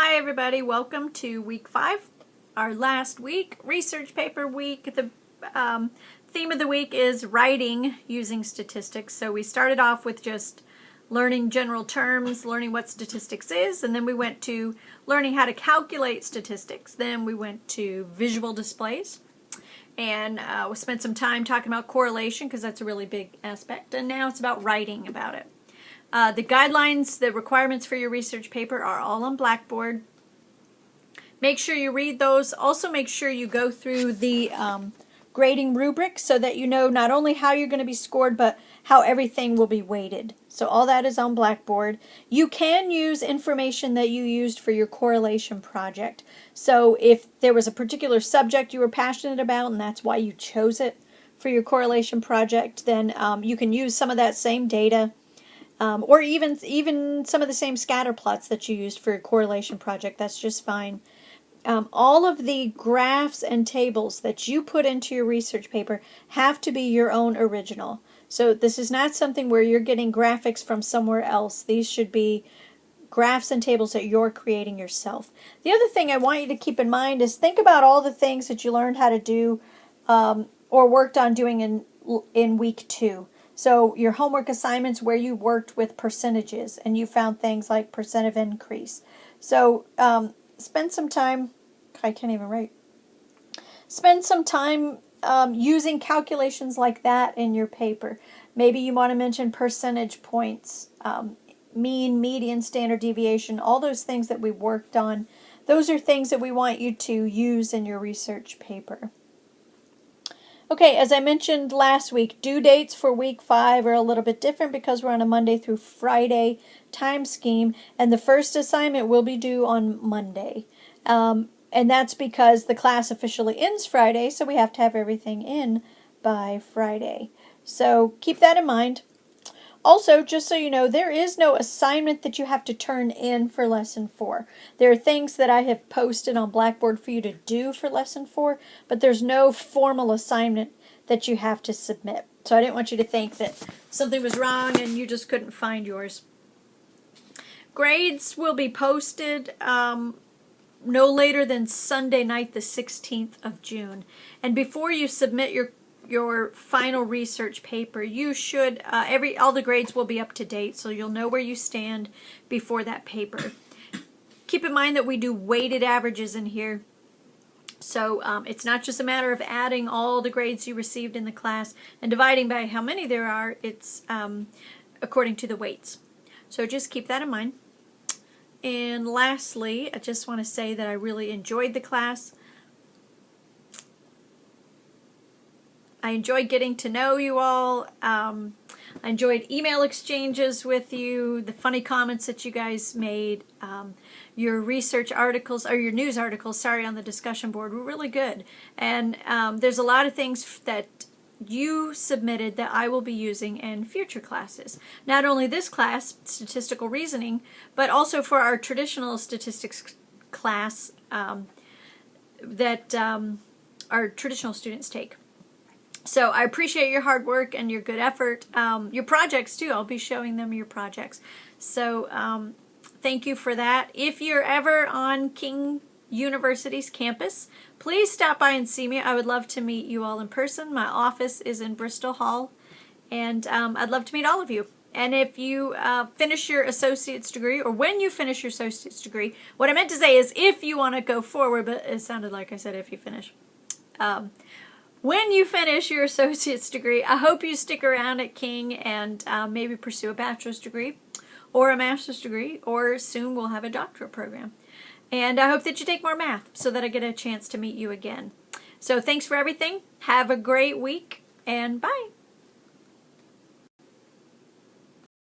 Hi everybody, welcome to week 5, our last week, research paper week. The theme of the week is writing using statistics. So we started off with just learning general terms, learning what statistics is, and then we went to learning how to calculate statistics. Then we went to visual displays, and we spent some time talking about correlation because that's a really big aspect, and now it's about writing about it. The guidelines, the requirements for your research paper are all on Blackboard. Make sure you read those. Also make sure you go through the grading rubric so that you know not only how you're going to be scored, but how everything will be weighted. So all that is on Blackboard. You can use information that you used for your correlation project. So if there was a particular subject you were passionate about and that's why you chose it for your correlation project, then you can use some of that same data. Or even some of the same scatter plots that you used for your correlation project. That's just fine. All of the graphs and tables that you put into your research paper have to be your own original. So this is not something where you're getting graphics from somewhere else. These should be graphs and tables that you're creating yourself. The other thing I want you to keep in mind is think about all the things that you learned how to do or worked on doing in week 2. So your homework assignments where you worked with percentages and you found things like percent of increase. So spend some time, I can't even write, spend some time using calculations like that in your paper. Maybe you want to mention percentage points, mean, median, standard deviation, all those things that we worked on. Those are things that we want you to use in your research paper. Okay, as I mentioned last week, due dates for week 5 are a little bit different because we're on a Monday through Friday time scheme, and the first assignment will be due on Monday. And that's because the class officially ends Friday, so we have to have everything in by Friday. So keep that in mind. Also, just so you know, there is no assignment that you have to turn in for Lesson 4. There are things that I have posted on Blackboard for you to do for Lesson 4, but there's no formal assignment that you have to submit. So I didn't want you to think that something was wrong and you just couldn't find yours. Grades will be posted no later than Sunday night, the 16th of June. And before you submit your final research paper, you should all the grades will be up to date, so you'll know where you stand before that paper. Keep in mind that we do weighted averages in here, so it's not just a matter of adding all the grades you received in the class and dividing by how many there are. It's according to the weights, so just keep that in mind. And lastly, I just want to say that I really enjoyed the class. I enjoyed getting to know you all. I enjoyed email exchanges with you, the funny comments that you guys made. Your research articles, or your news articles, on the discussion board were really good. And there's a lot of things that you submitted that I will be using in future classes. Not only this class, statistical reasoning, but also for our traditional statistics class that our traditional students take. So I appreciate your hard work and your good effort. Your projects too, I'll be showing them your projects. So thank you for that. If you're ever on King University's campus, please stop by and see me. I would love to meet you all in person. My office is in Bristol Hall, and I'd love to meet all of you. And if you finish your associate's degree, or when you finish your associate's degree, what I meant to say is if you want to go forward, but it sounded like I said if you finish. When you finish your associate's degree, I hope you stick around at King and maybe pursue a bachelor's degree or a master's degree, or soon we'll have a doctorate program. And I hope that you take more math so that I get a chance to meet you again. So thanks for everything. Have a great week, and bye.